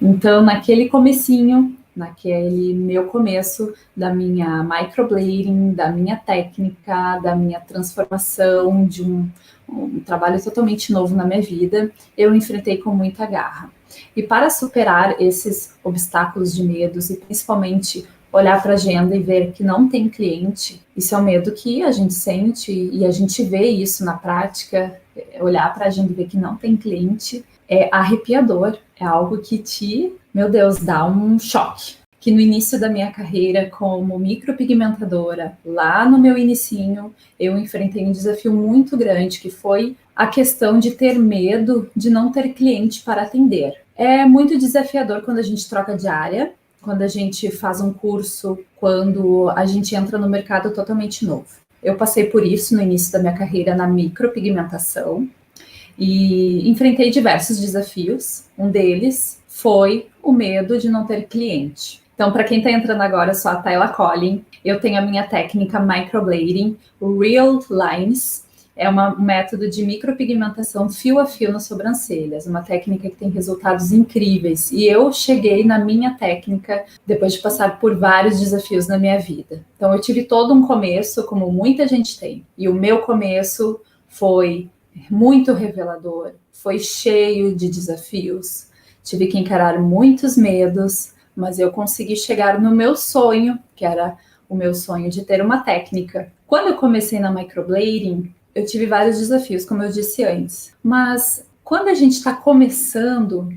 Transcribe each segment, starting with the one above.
Então, naquele comecinho, naquele meu começo da minha microblading, da minha técnica, da minha transformação de um trabalho totalmente novo na minha vida, eu enfrentei com muita garra. E para superar esses obstáculos de medos e principalmente olhar para a agenda e ver que não tem cliente, isso é um medo que a gente sente e a gente vê isso na prática, olhar para a agenda e ver que não tem cliente é arrepiador, é algo que meu Deus, dá um choque. Que no início da minha carreira como micropigmentadora, lá no meu inicinho, eu enfrentei um desafio muito grande, que foi a questão de ter medo de não ter cliente para atender. É muito desafiador quando a gente troca de área, quando a gente faz um curso, quando a gente entra no mercado totalmente novo. Eu passei por isso no início da minha carreira na micropigmentação, e enfrentei diversos desafios. Um deles foi o medo de não ter cliente. Então, para quem está entrando agora, eu sou a Tayla Collin. Eu tenho a minha técnica microblading, o Real Lines. É um método de micropigmentação fio a fio nas sobrancelhas, uma técnica que tem resultados incríveis. E eu cheguei na minha técnica depois de passar por vários desafios na minha vida. Então, eu tive todo um começo, como muita gente tem. E o meu começo foi muito revelador, foi cheio de desafios. Tive que encarar muitos medos, mas eu consegui chegar no meu sonho, que era o meu sonho de ter uma técnica. Quando eu comecei na microblading, eu tive vários desafios, como eu disse antes. Mas quando a gente está começando,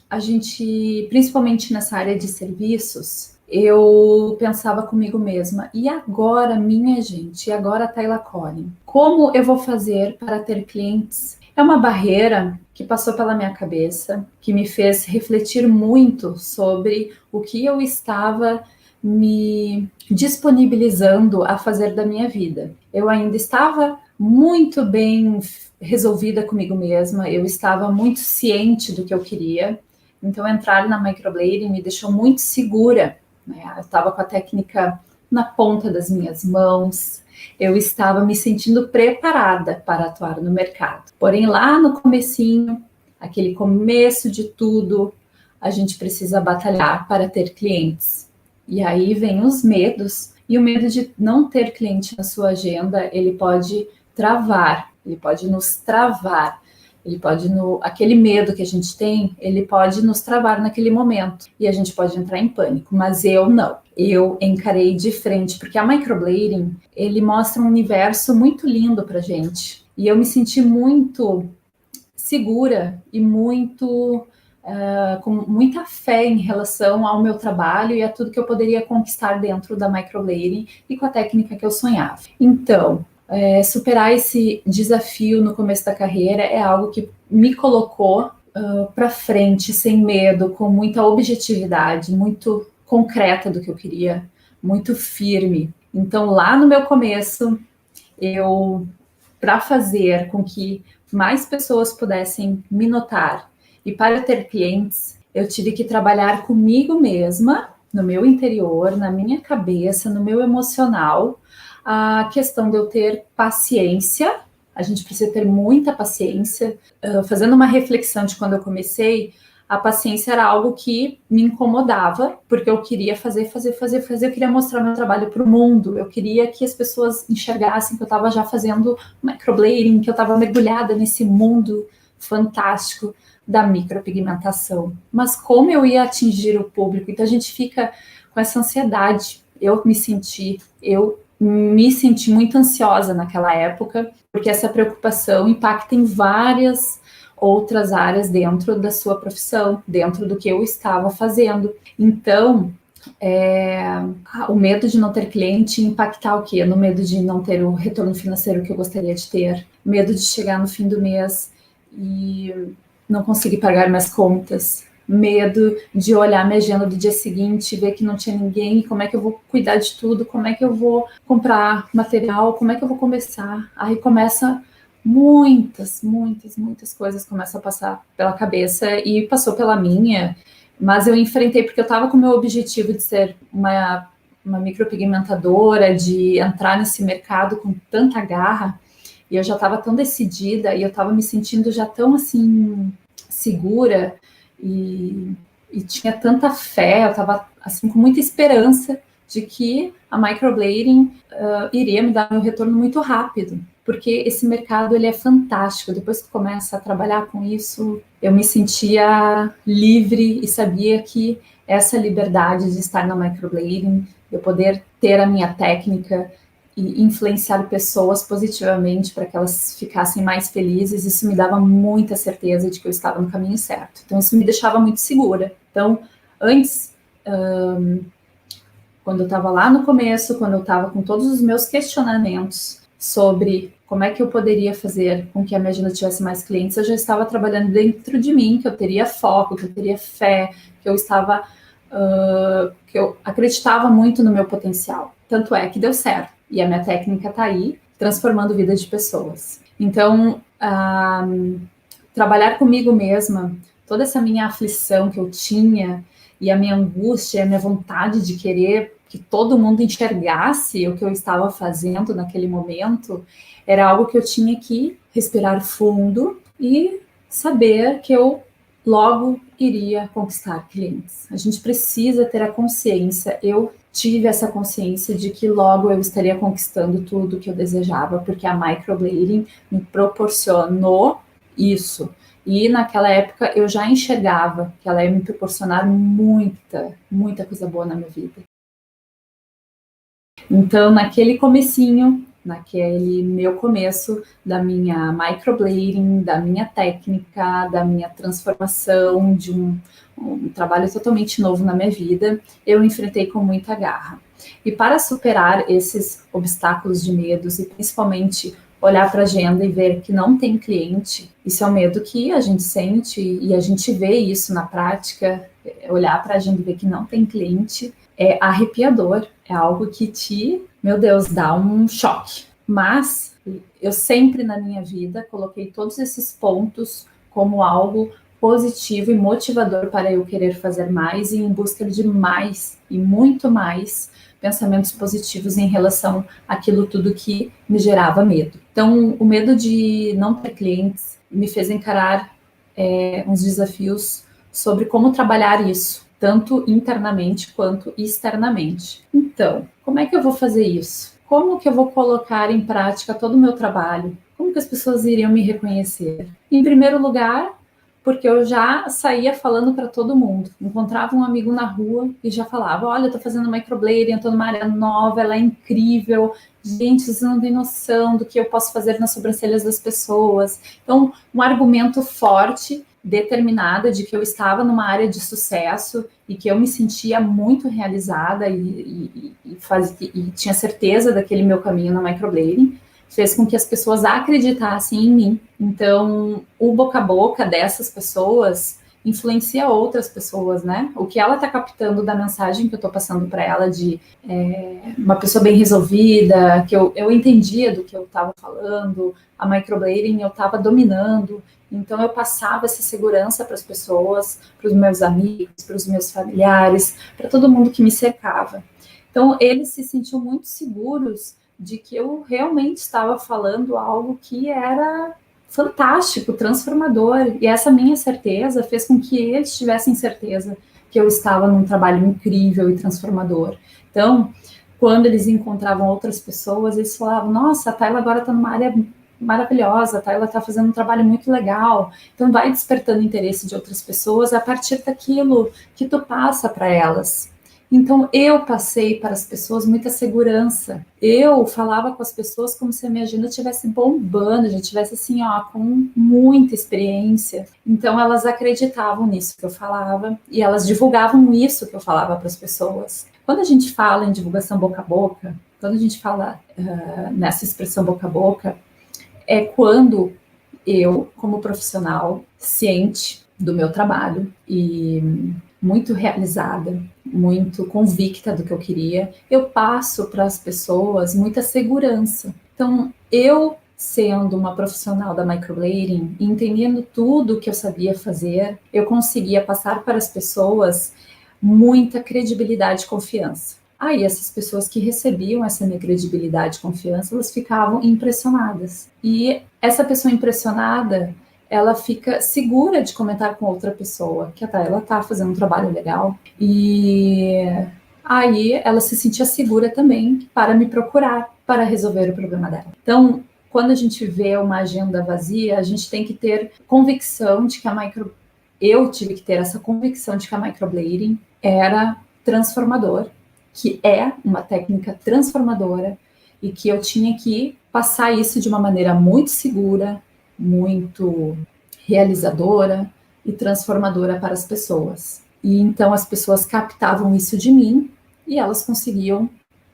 a gente, principalmente nessa área de serviços, eu pensava comigo mesma, e agora, minha gente, e agora, Tayla Collin, como eu vou fazer para ter clientes? É uma barreira que passou pela minha cabeça, que me fez refletir muito sobre o que eu estava me disponibilizando a fazer da minha vida. Eu ainda estava muito bem resolvida comigo mesma, eu estava muito ciente do que eu queria, então entrar na microblading me deixou muito segura, né? Eu estava com a técnica na ponta das minhas mãos, eu estava me sentindo preparada para atuar no mercado. Porém, lá no comecinho, aquele começo de tudo, a gente precisa batalhar para ter clientes. E aí vem os medos, e o medo de não ter cliente na sua agenda, ele pode travar, ele pode nos travar. Ele pode, aquele medo que a gente tem, ele pode nos travar naquele momento e a gente pode entrar em pânico, mas eu não. Eu encarei de frente, porque a microblading, ele mostra um universo muito lindo pra gente. E eu me senti muito segura e muito com muita fé em relação ao meu trabalho e a tudo que eu poderia conquistar dentro da microblading e com a técnica que eu sonhava. Então, superar esse desafio no começo da carreira é algo que me colocou para frente, sem medo, com muita objetividade, muito concreta do que eu queria, muito firme. Então, lá no meu começo, para fazer com que mais pessoas pudessem me notar e para ter clientes, eu tive que trabalhar comigo mesma, no meu interior, na minha cabeça, no meu emocional, a questão de eu ter paciência. A gente precisa ter muita paciência. Fazendo uma reflexão de quando eu comecei, a paciência era algo que me incomodava, porque eu queria fazer, eu queria mostrar meu trabalho para o mundo, eu queria que as pessoas enxergassem que eu estava já fazendo microblading, que eu estava mergulhada nesse mundo fantástico da micropigmentação. Mas como eu ia atingir o público? Então a gente fica com essa ansiedade. Eu me senti muito ansiosa naquela época, porque essa preocupação impacta em várias outras áreas dentro da sua profissão, dentro do que eu estava fazendo. Então, o medo de não ter cliente impactar o quê? No medo de não ter o retorno financeiro que eu gostaria de ter, medo de chegar no fim do mês e não conseguir pagar minhas contas, medo de olhar minha agenda do dia seguinte e ver que não tinha ninguém, como é que eu vou cuidar de tudo, como é que eu vou comprar material, como é que eu vou começar. Aí começa muitas coisas começam a passar pela cabeça e passou pela minha, mas eu enfrentei porque eu estava com o meu objetivo de ser uma micropigmentadora, de entrar nesse mercado com tanta garra, e eu já estava tão decidida, e eu estava me sentindo já tão, assim, segura, e e tinha tanta fé, eu estava assim, com muita esperança de que a microblading iria me dar um retorno muito rápido, porque esse mercado ele é fantástico. Depois que tu começa a trabalhar com isso, eu me sentia livre e sabia que essa liberdade de estar na microblading, eu poder ter a minha técnica e influenciar pessoas positivamente para que elas ficassem mais felizes, isso me dava muita certeza de que eu estava no caminho certo. Então, isso me deixava muito segura. Então, antes, quando eu estava lá no começo, quando eu estava com todos os meus questionamentos sobre como é que eu poderia fazer com que a minha agenda tivesse mais clientes, eu já estava trabalhando dentro de mim, que eu teria foco, que eu teria fé, que eu estava, que eu acreditava muito no meu potencial. Tanto é que deu certo. E a minha técnica está aí, transformando vidas de pessoas. Então, trabalhar comigo mesma, toda essa minha aflição que eu tinha, e a minha angústia, a minha vontade de querer que todo mundo enxergasse o que eu estava fazendo naquele momento, era algo que eu tinha que respirar fundo e saber que eu logo iria conquistar clientes. A gente precisa ter a consciência. Eu tive essa consciência de que logo eu estaria conquistando tudo que eu desejava, porque a microblading me proporcionou isso. E naquela época eu já enxergava que ela ia me proporcionar muita coisa boa na minha vida. Então, naquele comecinho, naquele meu começo da minha microblading, da minha técnica, da minha transformação, de um trabalho totalmente novo na minha vida, eu enfrentei com muita garra. E para superar esses obstáculos de medos e principalmente olhar para a agenda e ver que não tem cliente, isso é um medo que a gente sente e a gente vê isso na prática, olhar para a agenda e ver que não tem cliente é arrepiador, é algo que meu Deus, dá um choque. Mas eu sempre na minha vida coloquei todos esses pontos como algo positivo e motivador para eu querer fazer mais e em busca de mais e muito mais pensamentos positivos em relação àquilo tudo que me gerava medo. Então, o medo de não ter clientes me fez encarar uns desafios sobre como trabalhar isso, tanto internamente quanto externamente. Então, como é que eu vou fazer isso? Como que eu vou colocar em prática todo o meu trabalho? Como que as pessoas iriam me reconhecer? Em primeiro lugar, porque eu já saía falando para todo mundo. Encontrava um amigo na rua e já falava: olha, eu estou fazendo microblading, eu estou numa área nova, ela é incrível. Gente, vocês não têm noção do que eu posso fazer nas sobrancelhas das pessoas. Então, um argumento forte, determinada, de que eu estava numa área de sucesso e que eu me sentia muito realizada e tinha certeza daquele meu caminho no microblading, fez com que as pessoas acreditassem em mim. Então, o boca a boca dessas pessoas influencia outras pessoas, né? O que ela está captando da mensagem que eu estou passando para ela de uma pessoa bem resolvida, que eu entendia do que eu estava falando, a microblading eu estava dominando, então eu passava essa segurança para as pessoas, para os meus amigos, para os meus familiares, para todo mundo que me cercava. Então, eles se sentiam muito seguros de que eu realmente estava falando algo que era fantástico, transformador. E essa minha certeza fez com que eles tivessem certeza que eu estava num trabalho incrível e transformador. Então, quando eles encontravam outras pessoas, eles falavam: nossa, a Tayla agora está numa área maravilhosa, a Tayla está fazendo um trabalho muito legal. Então, vai despertando interesse de outras pessoas a partir daquilo que tu passa para elas. Então, eu passei para as pessoas muita segurança. Eu falava com as pessoas como se a minha agenda estivesse bombando, já estivesse assim, ó, com muita experiência. Então, elas acreditavam nisso que eu falava e elas divulgavam isso que eu falava para as pessoas. Quando a gente fala em divulgação boca a boca, quando a gente fala nessa expressão boca a boca, é quando eu, como profissional, ciente do meu trabalho e muito realizada, muito convicta do que eu queria, eu passo para as pessoas muita segurança. Então, eu sendo uma profissional da microblading, entendendo tudo o que eu sabia fazer, eu conseguia passar para as pessoas muita credibilidade e confiança. Aí essas pessoas que recebiam essa minha credibilidade e confiança, elas ficavam impressionadas. E essa pessoa impressionada, ela fica segura de comentar com outra pessoa que ela está fazendo um trabalho legal. E aí ela se sentia segura também para me procurar para resolver o problema dela. Então, quando a gente vê uma agenda vazia, a gente tem que ter convicção de que eu tive que ter essa convicção de que a microblading era transformador, que é uma técnica transformadora e que eu tinha que passar isso de uma maneira muito segura, muito realizadora e transformadora para as pessoas. E então as pessoas captavam isso de mim e elas conseguiam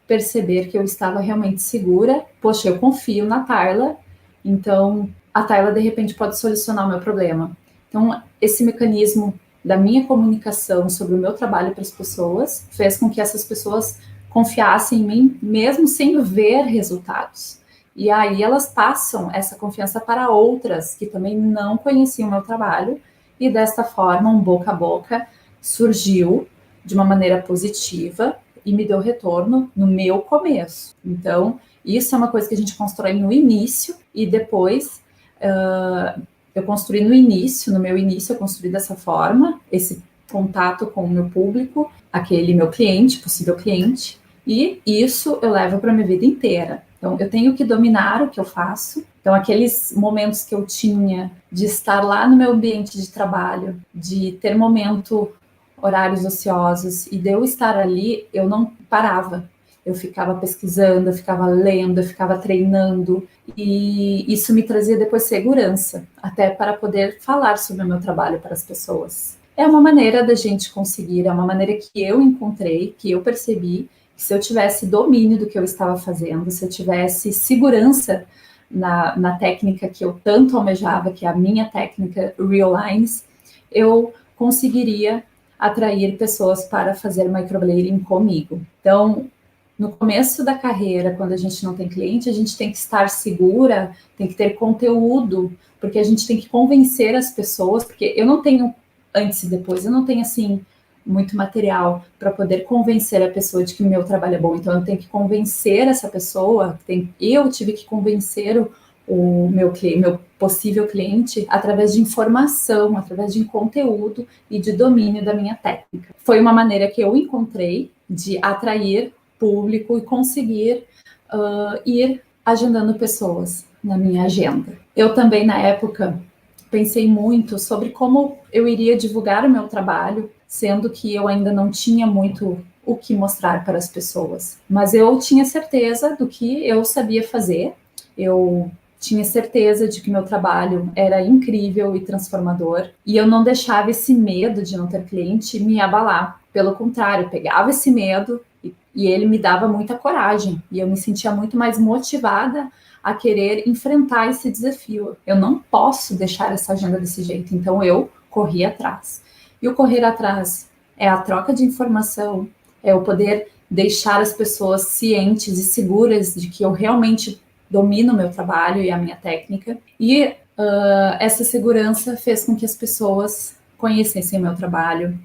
perceber que eu estava realmente segura. Poxa, eu confio na Tayla, então a Tayla de repente pode solucionar o meu problema. Então, esse mecanismo da minha comunicação sobre o meu trabalho para as pessoas fez com que essas pessoas confiassem em mim, mesmo sem ver resultados. E aí elas passam essa confiança para outras que também não conheciam o meu trabalho, e desta forma, um boca a boca surgiu de uma maneira positiva e me deu retorno no meu começo. Então, isso é uma coisa que a gente constrói no início e depois eu construí no meu início eu construí dessa forma, esse contato com o meu público, aquele meu cliente, possível cliente, e isso eu levo para a minha vida inteira. Então, eu tenho que dominar o que eu faço. Então, aqueles momentos que eu tinha de estar lá no meu ambiente de trabalho, de ter horários ociosos, e de eu estar ali, eu não parava. Eu ficava pesquisando, eu ficava lendo, eu ficava treinando, e isso me trazia depois segurança, até para poder falar sobre o meu trabalho para as pessoas. É uma maneira da gente conseguir, é uma maneira que eu encontrei, que eu percebi, que se eu tivesse domínio do que eu estava fazendo, se eu tivesse segurança na técnica que eu tanto almejava, que é a minha técnica Real Lines, eu conseguiria atrair pessoas para fazer microblading comigo. Então, no começo da carreira, quando a gente não tem cliente, a gente tem que estar segura, tem que ter conteúdo, porque a gente tem que convencer as pessoas, porque eu não tenho antes e depois, eu não tenho assim muito material para poder convencer a pessoa de que o meu trabalho é bom. Então eu tenho que convencer essa pessoa, eu tive que convencer o meu possível cliente através de informação, através de conteúdo e de domínio da minha técnica. Foi uma maneira que eu encontrei de atrair público e conseguir ir agendando pessoas na minha agenda. Eu também, na época, pensei muito sobre como eu iria divulgar o meu trabalho, sendo que eu ainda não tinha muito o que mostrar para as pessoas. Mas eu tinha certeza do que eu sabia fazer, eu tinha certeza de que meu trabalho era incrível e transformador, e eu não deixava esse medo de não ter cliente me abalar. Pelo contrário, eu pegava esse medo e ele me dava muita coragem, e eu me sentia muito mais motivada a querer enfrentar esse desafio. Eu não posso deixar essa agenda desse jeito, então eu corri atrás. E o correr atrás é a troca de informação, é o poder deixar as pessoas cientes e seguras de que eu realmente domino o meu trabalho e a minha técnica. E essa segurança fez com que as pessoas conhecessem meu trabalho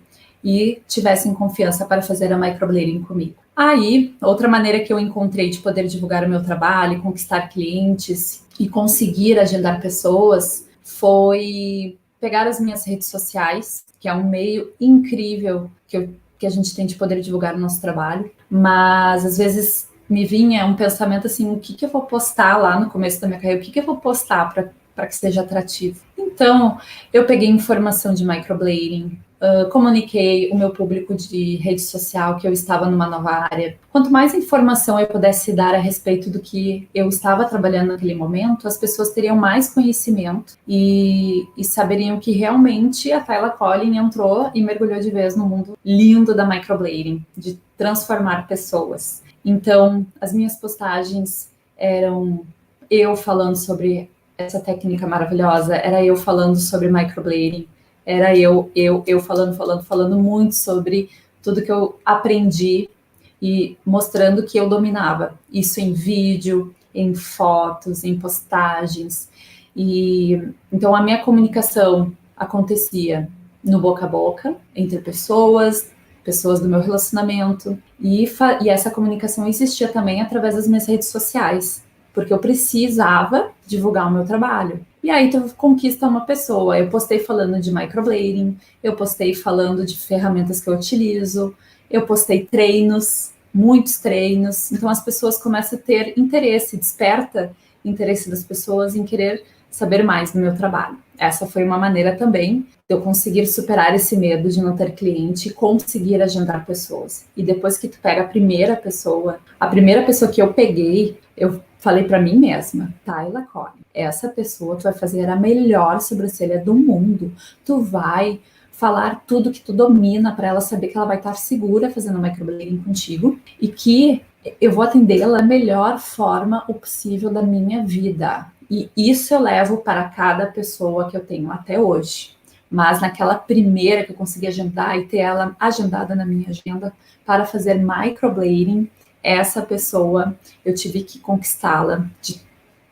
e tivessem confiança para fazer a microblading comigo. Aí, outra maneira que eu encontrei de poder divulgar o meu trabalho, conquistar clientes e conseguir agendar pessoas foi pegar as minhas redes sociais, que é um meio incrível que a gente tem de poder divulgar o nosso trabalho, mas às vezes me vinha um pensamento assim, o que eu vou postar lá no começo da minha carreira, o que eu vou postar para que seja atrativo. Então, eu peguei informação de microblading, comuniquei o meu público de rede social que eu estava numa nova área. Quanto mais informação eu pudesse dar a respeito do que eu estava trabalhando naquele momento, as pessoas teriam mais conhecimento e saberiam que realmente a Tayla Collin entrou e mergulhou de vez no mundo lindo da microblading, de transformar pessoas. Então, as minhas postagens eram eu falando sobre essa técnica maravilhosa, era eu falando sobre microblading, era eu falando muito sobre tudo que eu aprendi e mostrando que eu dominava. Isso em vídeo, em fotos, em postagens. E então a minha comunicação acontecia no boca a boca, entre pessoas do meu relacionamento, e essa comunicação existia também através das minhas redes sociais. porque eu precisava divulgar o meu trabalho. E aí tu conquista uma pessoa. Eu postei falando de microblading, eu postei falando de ferramentas que eu utilizo, eu postei treinos, muitos treinos. Então as pessoas começam a ter interesse, desperta interesse das pessoas em querer saber mais do meu trabalho. Essa foi uma maneira também de eu conseguir superar esse medo de não ter cliente e conseguir agendar pessoas. E depois que tu pega a primeira pessoa que eu peguei, eu falei para mim mesma, Tayla Collin, essa pessoa tu vai fazer a melhor sobrancelha do mundo. Tu vai falar tudo que tu domina para ela saber que ela vai estar segura fazendo microblading contigo e que eu vou atendê-la da melhor forma possível da minha vida. E isso eu levo para cada pessoa que eu tenho até hoje. Mas naquela primeira que eu consegui agendar e ter ela agendada na minha agenda para fazer microblading, essa pessoa eu tive que conquistá-la de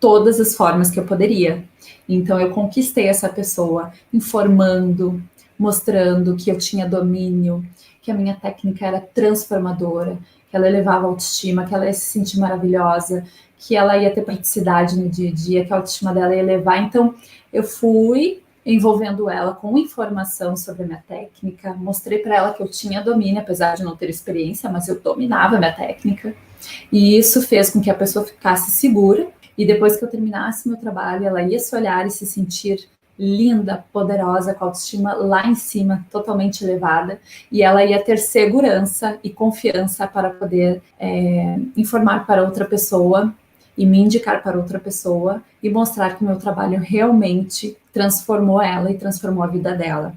todas as formas que eu poderia. Então eu conquistei essa pessoa informando, mostrando que eu tinha domínio, que a minha técnica era transformadora, que ela elevava a autoestima, que ela ia se sentir maravilhosa, que ela ia ter praticidade no dia a dia, que a autoestima dela ia elevar. Então eu fui envolvendo ela com informação sobre a minha técnica, mostrei para ela que eu tinha domínio, apesar de não ter experiência, mas eu dominava a minha técnica. E isso fez com que a pessoa ficasse segura, e depois que eu terminasse meu trabalho, ela ia se olhar e se sentir linda, poderosa, com a autoestima lá em cima, totalmente elevada, e ela ia ter segurança e confiança para poder informar para outra pessoa e me indicar para outra pessoa e mostrar que o meu trabalho realmente transformou ela e transformou a vida dela.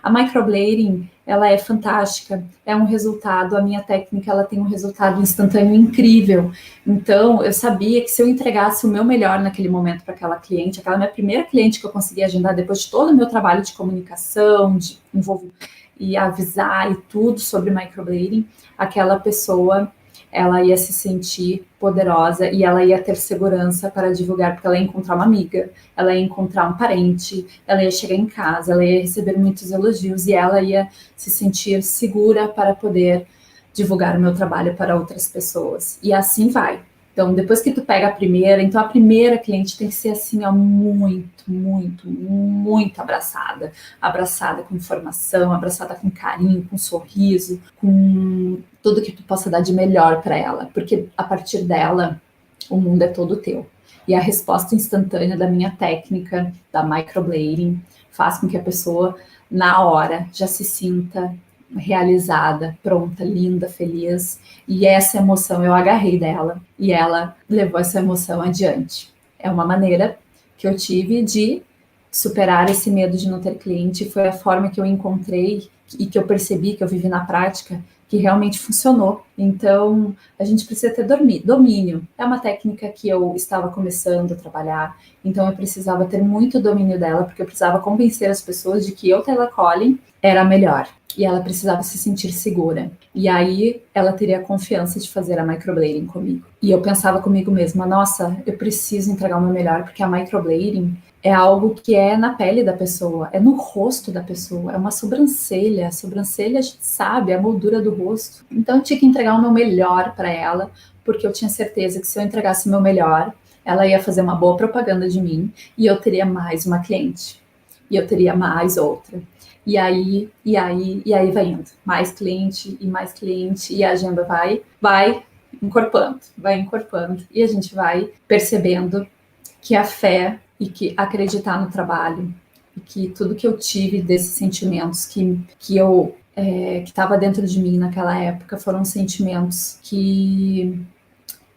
A microblading, ela é fantástica, é um resultado, a minha técnica, ela tem um resultado instantâneo incrível. Então, eu sabia que se eu entregasse o meu melhor naquele momento para aquela cliente, aquela minha primeira cliente que eu consegui agendar depois de todo o meu trabalho de comunicação, de envolver e avisar e tudo sobre microblading, aquela pessoa, ela ia se sentir poderosa e ela ia ter segurança para divulgar, porque ela ia encontrar uma amiga, ela ia encontrar um parente, ela ia chegar em casa, ela ia receber muitos elogios e ela ia se sentir segura para poder divulgar o meu trabalho para outras pessoas. E assim vai. Então, depois que tu pega a primeira, então a primeira cliente tem que ser assim, ó, muito, muito, muito abraçada. Abraçada com informação, abraçada com carinho, com sorriso, com tudo que tu possa dar de melhor para ela. Porque a partir dela, o mundo é todo teu. E a resposta instantânea da minha técnica, da microblading, faz com que a pessoa, na hora, já se sinta realizada, pronta, linda, feliz. E essa emoção eu agarrei dela e ela levou essa emoção adiante. É uma maneira que eu tive de superar esse medo de não ter cliente. Foi a forma que eu encontrei e que eu percebi, que eu vivi na prática, que realmente funcionou. Então, a gente precisa ter domínio. É uma técnica que eu estava começando a trabalhar, então eu precisava ter muito domínio dela, porque eu precisava convencer as pessoas de que eu, Tayla Collin, era a melhor. E ela precisava se sentir segura. E aí, ela teria a confiança de fazer a microblading comigo. E eu pensava comigo mesma, nossa, eu preciso entregar o meu melhor, porque a microblading é algo que é na pele da pessoa, é no rosto da pessoa, é uma sobrancelha. A sobrancelha, a gente sabe, é a moldura do rosto. Então, eu tinha que entregar o meu melhor para ela, porque eu tinha certeza que se eu entregasse o meu melhor, ela ia fazer uma boa propaganda de mim e eu teria mais uma cliente. E eu teria mais outra. E aí vai indo. Mais cliente, e a agenda vai encorpando. E a gente vai percebendo que a fé e que acreditar no trabalho, e que tudo que eu tive desses sentimentos que estava dentro de mim naquela época foram sentimentos que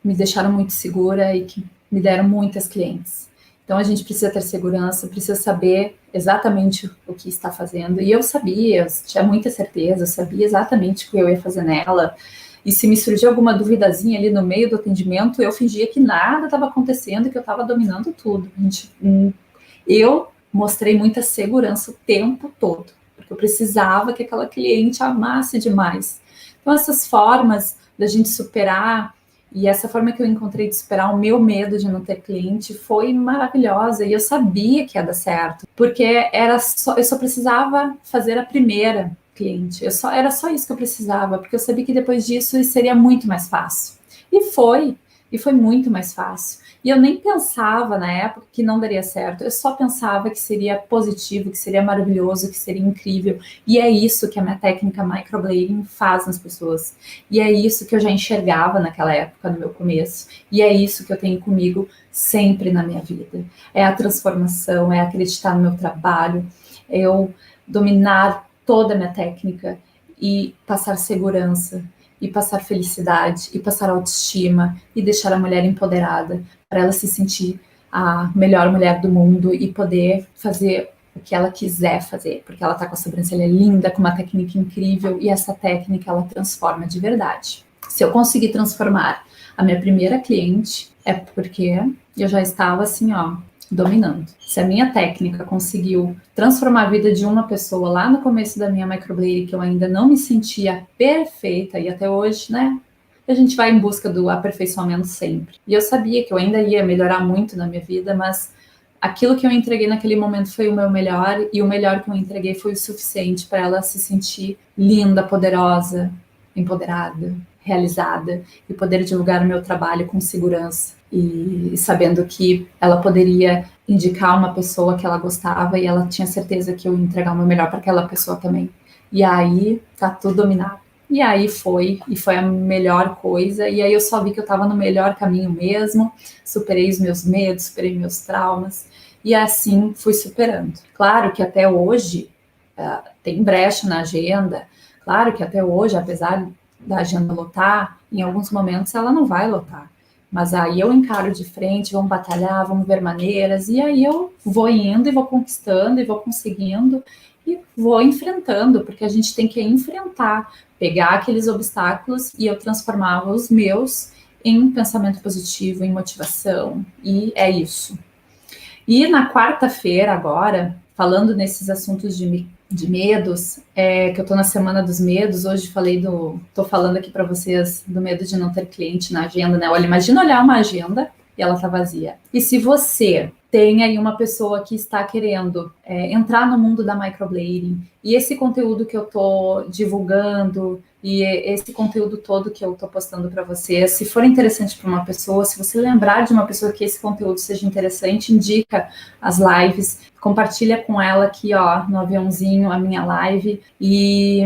me deixaram muito segura e que me deram muitas clientes. Então a gente precisa ter segurança, precisa saber exatamente o que está fazendo. E eu sabia, eu tinha muita certeza, eu sabia exatamente o que eu ia fazer nela. E se me surgiu alguma duvidazinha ali no meio do atendimento, eu fingia que nada estava acontecendo e que eu estava dominando tudo. Eu mostrei muita segurança o tempo todo, porque eu precisava que aquela cliente amasse demais. Então essas formas da gente superar, e essa forma que eu encontrei de superar o meu medo de não ter cliente foi maravilhosa. E eu sabia que ia dar certo, porque eu só precisava fazer a primeira cliente. Era só isso que eu precisava, porque eu sabia que depois disso seria muito mais fácil. E foi. E foi muito mais fácil. E eu nem pensava na época que não daria certo, eu só pensava que seria positivo, que seria maravilhoso, que seria incrível. E é isso que a minha técnica microblading faz nas pessoas. E é isso que eu já enxergava naquela época, no meu começo. E é isso que eu tenho comigo sempre na minha vida. É a transformação, é acreditar no meu trabalho, é eu dominar toda a minha técnica e passar segurança, e passar felicidade, e passar autoestima, e deixar a mulher empoderada, para ela se sentir a melhor mulher do mundo e poder fazer o que ela quiser fazer, porque ela está com a sobrancelha linda, com uma técnica incrível, e essa técnica ela transforma de verdade. Se eu conseguir transformar a minha primeira cliente, é porque eu já estava assim, ó, dominando. Se a minha técnica conseguiu transformar a vida de uma pessoa lá no começo da minha microblading, que eu ainda não me sentia perfeita, e até hoje, né? A gente vai em busca do aperfeiçoamento sempre. E eu sabia que eu ainda ia melhorar muito na minha vida, mas aquilo que eu entreguei naquele momento foi o meu melhor, e o melhor que eu entreguei foi o suficiente para ela se sentir linda, poderosa, empoderada, realizada, e poder divulgar o meu trabalho com segurança e sabendo que ela poderia indicar uma pessoa que ela gostava e ela tinha certeza que eu ia entregar o meu melhor para aquela pessoa também. E aí tá tudo dominado. E aí e foi a melhor coisa, e aí eu só vi que eu estava no melhor caminho mesmo, superei os meus medos, superei meus traumas, e assim fui superando. Claro que até hoje tem brecha na agenda, claro que até hoje, apesar da agenda lotar, em alguns momentos ela não vai lotar. Mas aí eu encaro de frente, vamos batalhar, vamos ver maneiras, e aí eu vou indo e vou conquistando e vou conseguindo e vou enfrentando, porque a gente tem que enfrentar, pegar aqueles obstáculos e eu transformava os meus em pensamento positivo, em motivação, e é isso. E na quarta-feira, agora, falando nesses assuntos de medos, que eu estou na Semana dos Medos, hoje estou falando aqui para vocês do medo de não ter cliente na agenda, né? Olha, imagina olhar uma agenda e ela tá vazia. E se você tem aí uma pessoa que está querendo entrar no mundo da microblading, e esse conteúdo que eu estou divulgando, e esse conteúdo todo que eu estou postando para você, se for interessante para uma pessoa, se você lembrar de uma pessoa que esse conteúdo seja interessante, indica as lives, compartilha com ela aqui, ó, no aviãozinho, a minha live, e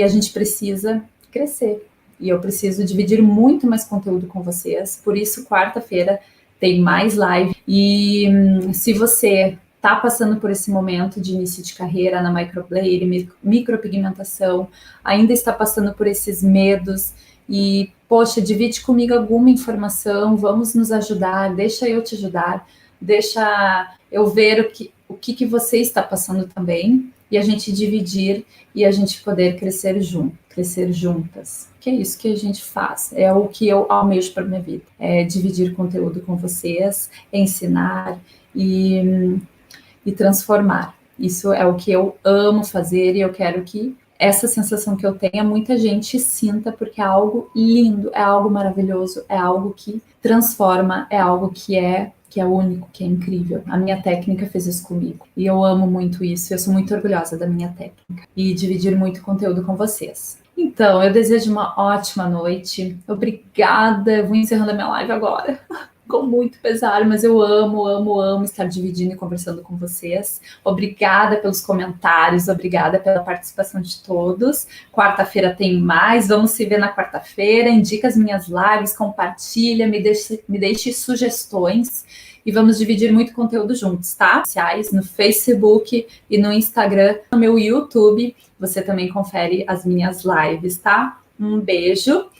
a gente precisa crescer. E eu preciso dividir muito mais conteúdo com vocês, por isso, quarta-feira, tem mais live. E se você está passando por esse momento de início de carreira na microblading, micropigmentação, ainda está passando por esses medos e, poxa, divide comigo alguma informação, vamos nos ajudar, deixa eu te ajudar, deixa eu ver o que você está passando também, e a gente dividir e a gente poder crescer junto, crescer juntas. Que é isso que a gente faz, é o que eu almejo para minha vida, é dividir conteúdo com vocês, ensinar e transformar. Isso é o que eu amo fazer e eu quero que essa sensação que eu tenha, muita gente sinta, porque é algo lindo, é algo maravilhoso, é algo que transforma, é algo que é único, que é incrível. A minha técnica fez isso comigo. E eu amo muito isso, eu sou muito orgulhosa da minha técnica. E dividir muito conteúdo com vocês. Então, eu desejo uma ótima noite. Obrigada. Eu vou encerrando a minha live agora. Com muito pesar, mas eu amo, amo, amo estar dividindo e conversando com vocês. Obrigada pelos comentários, obrigada pela participação de todos. Quarta-feira tem mais, vamos se ver na quarta-feira. Indica as minhas lives, compartilha, me deixe sugestões e vamos dividir muito conteúdo juntos, tá? No Facebook e no Instagram, no meu YouTube, você também confere as minhas lives, tá? Um beijo.